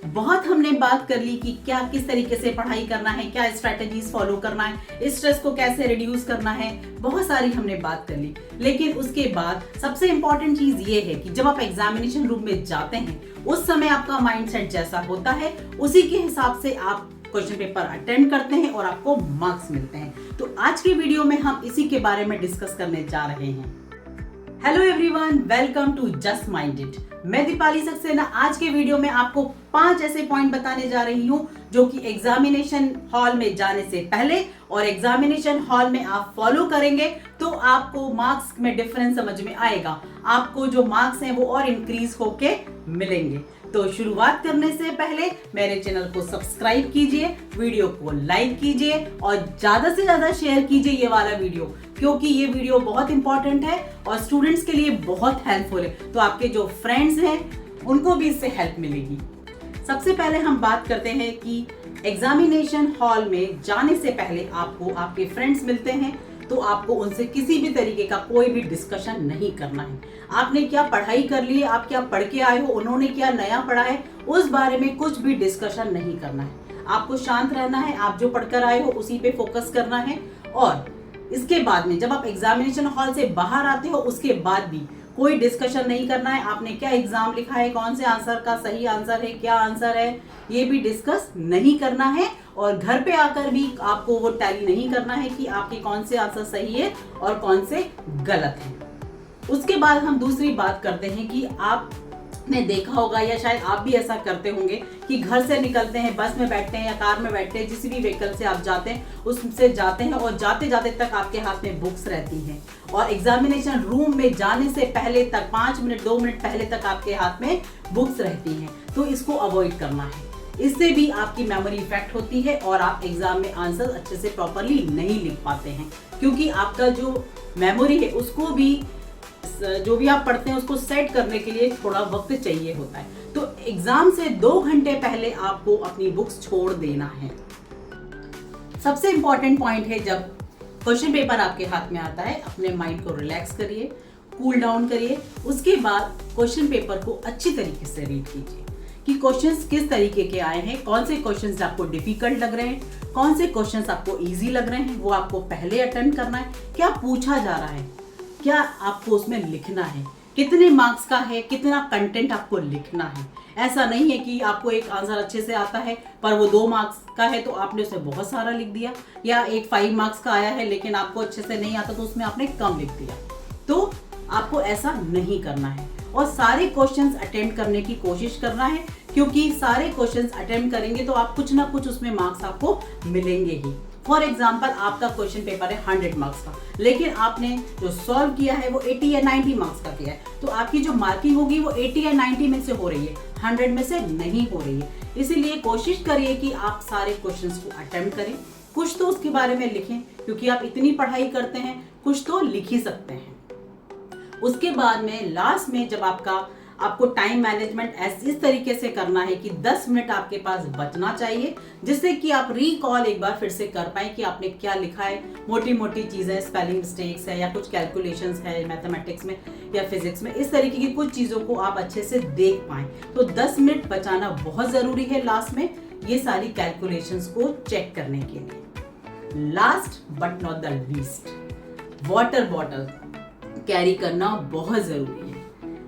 बहुत हमने बात कर ली कि क्या किस तरीके से पढ़ाई करना है, क्या स्ट्रेटजीज फॉलो करना है, स्ट्रेस को कैसे रिड्यूस करना है, बहुत सारी हमने बात कर ली। लेकिन उसके बाद सबसे इंपॉर्टेंट चीज ये है कि जब आप एग्जामिनेशन रूम में जाते हैं उस समय आपका माइंडसेट जैसा होता है उसी के हिसाब से आप क्वेश्चन पेपर अटेंड करते हैं और आपको मार्क्स मिलते हैं। तो आज की वीडियो में हम इसी के बारे में डिस्कस करने जा रहे हैं। Hello everyone, welcome to just minded. मैं दीपाली सक्सेना आज के वीडियो में आपको 5 ऐसे पॉइंट बताने जा रही हूँ जो कि एग्जामिनेशन हॉल में जाने से पहले और एग्जामिनेशन हॉल में आप फॉलो करेंगे तो आपको मार्क्स में डिफरेंस समझ में आएगा। आपको जो मार्क्स हैं वो और इंक्रीज होके मिलेंगे। तो शुरुआत करने से पहले मेरे चैनल को सब्सक्राइब कीजिए, वीडियो को लाइक कीजिए और ज्यादा से ज्यादा शेयर कीजिए ये वाला वीडियो, क्योंकि ये वीडियो बहुत इंपॉर्टेंट है और स्टूडेंट्स के लिए बहुत हेल्पफुल है। तो आपके जो फ्रेंड्स हैं उनको भी इससे हेल्प मिलेगी। सबसे पहले हम बात करते हैं कि एग्जामिनेशन हॉल में जाने से पहले आपको आपके फ्रेंड्स मिलते हैं तो आपको उनसे किसी भी तरीके का कोई भी डिस्कशन नहीं करना है। आपने क्या पढ़ाई कर ली है, आप क्या पढ़ के आए हो, उन्होंने क्या नया पढ़ा है, उस बारे में कुछ भी डिस्कशन नहीं करना है। आपको शांत रहना है, आप जो पढ़कर आए हो उसी पे फोकस करना है। और इसके बाद में जब आप एग्जामिनेशन हॉल से बाहर आते हो उसके बाद भी कोई डिस्कशन नहीं करना है। आपने क्या एग्जाम लिखा है, कौन से आंसर का सही आंसर है, क्या आंसर है, ये भी डिस्कस नहीं करना है। और घर पे आकर भी आपको वो टैली नहीं करना है कि आपके कौन से आंसर सही है और कौन से गलत है। उसके बाद हम दूसरी बात करते हैं कि आपने देखा होगा या शायद आप भी ऐसा करते होंगे कि घर से निकलते हैं, बस में बैठते हैं या कार में बैठते हैं, जिस भी व्हीकल से आप जाते हैं उससे जाते हैं और जाते जाते तक आपके हाथ में बुक्स रहती हैं। और एग्जामिनेशन रूम में जाने से पहले तक 5 मिनट 2 मिनट पहले तक आपके हाथ में बुक्स रहती हैं। तो इसको अवॉइड करना है। इससे भी आपकी मेमोरी इफेक्ट होती है और आप एग्जाम में आंसर अच्छे से प्रॉपरली नहीं लिख पाते हैं, क्योंकि आपका जो मेमोरी है उसको भी जो भी आप पढ़ते हैं उसको सेट करने के लिए थोड़ा वक्त चाहिए होता है। तो एग्जाम से 2 घंटे पहले आपको अपनी बुक्स छोड़ देना है। सबसे इंपॉर्टेंट पॉइंट है, जब क्वेश्चन पेपर आपके हाथ में आता है अपने माइंड को रिलैक्स करिए, कूल डाउन करिए। उसके बाद क्वेश्चन पेपर को अच्छी तरीके से रीड कीजिए कि क्वेश्चंस किस तरीके के आए हैं, कौन से क्वेश्चंस आपको डिफिकल्ट लग रहे हैं, कौन से क्वेश्चंस आपको इजी लग रहे हैं, वो आपको पहले अटेंड करना है। क्या पूछा जा रहा है, क्या आपको उसमें लिखना है, कितने मार्क्स का है, कितना कंटेंट आपको लिखना है। ऐसा नहीं है कि आपको एक आंसर अच्छे से आता है पर वो 2 मार्क्स का है तो आपने उसे बहुत सारा लिख दिया, या एक 5 मार्क्स का आया है लेकिन आपको अच्छे से नहीं आता तो उसमें आपने कम लिख दिया। तो आपको ऐसा नहीं करना है और सारे क्वेश्चंस अटेम्प्ट करने की कोशिश करना है, क्योंकि सारे क्वेश्चंस अटेम्प्ट करेंगे तो आप कुछ ना कुछ उसमें मार्क्स आपको मिलेंगे ही। फॉर एग्जाम्पल आपका क्वेश्चन पेपर है 100 मार्क्स का, लेकिन आपने जो सॉल्व किया है वो 80 या 90 मार्क्स का किया है, तो आपकी जो मार्किंग होगी वो 80 या 90 में से हो रही है, 100 में से नहीं हो रही है। इसीलिए कोशिश करिए कि आप सारे क्वेश्चंस को अटेम्प्ट करें, कुछ तो उसके बारे में लिखें, क्योंकि आप इतनी पढ़ाई करते हैं कुछ तो लिख ही सकते हैं। उसके बाद में लास्ट में जब आपको टाइम मैनेजमेंट इस तरीके से करना है कि 10 मिनट आपके पास बचना चाहिए, जिससे कि आप रिकॉल एक बार फिर से कर पाए कि आपने क्या लिखा है। मोटी मोटी चीजें, स्पेलिंग मिस्टेक्स है या कुछ कैलकुलेशंस है मैथमेटिक्स में या फिजिक्स में, इस तरीके की कुछ चीजों को आप अच्छे से देख पाए। तो 10 मिनट बचाना बहुत जरूरी है लास्ट में ये सारी कैलकुलेशंस को चेक करने के लिए। Last but not the least, water bottle carry करना बहुत जरूरी है।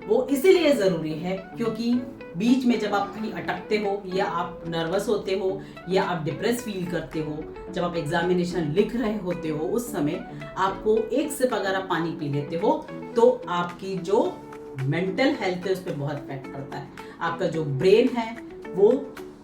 वो इसीलिए जरूरी है क्योंकि बीच में जब आप कहीं अटकते हो या आप नर्वस होते हो या आप डिप्रेस फील करते हो, जब आप एग्जामिनेशन लिख रहे होते हो, उस समय आपको एक सिप अगर आप पानी पी लेते हो तो आपकी जो मेंटल हेल्थ है उस पर बहुत इफेक्ट पड़ता है। आपका जो ब्रेन है वो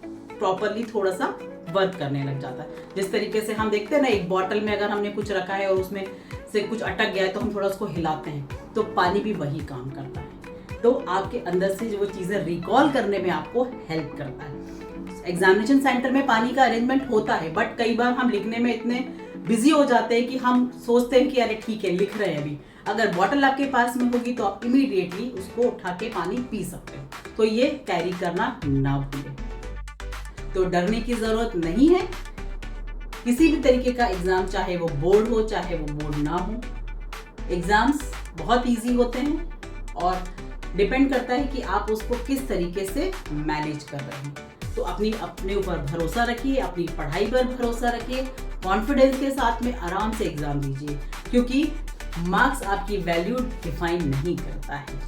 प्रॉपरली थोड़ा सा वर्क करने लग जाता है। जिस तरीके से हम देखते हैं ना, एक बॉटल में अगर हमने कुछ रखा है और उसमें से कुछ अटक गया है तो हम थोड़ा उसको हिलाते हैं, तो पानी भी वही काम करता है। तो आपके अंदर से जो चीजें रिकॉल करने में आपको हेल्प करता है। एग्जामिनेशन सेंटर में पानी का अरेंजमेंट होता है, बट कई बार हम लिखने में इतने बिजी हो जाते हैं कि हम सोचते हैं कि अरे ठीक है लिख रहे हैं अभी। अगर बॉटल आपके पास में होगी तो आप इमीडिएटली उसको उठा के पानी पी सकते हैं। तो ये कैरी करना ना भूलें। तो डरने की जरूरत नहीं है। किसी भी तरीके का एग्जाम, चाहे वो बोर्ड हो चाहे वो बोर्ड ना हो, एग्जाम्स बहुत इजी होते हैं और डिपेंड करता है कि आप उसको किस तरीके से मैनेज कर रहे हैं। तो अपने ऊपर भरोसा रखिए, अपनी पढ़ाई पर भरोसा रखिए, कॉन्फिडेंस के साथ में आराम से एग्जाम दीजिए, क्योंकि मार्क्स आपकी वैल्यू डिफाइन नहीं करता है।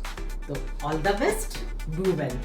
तो all the best, do well.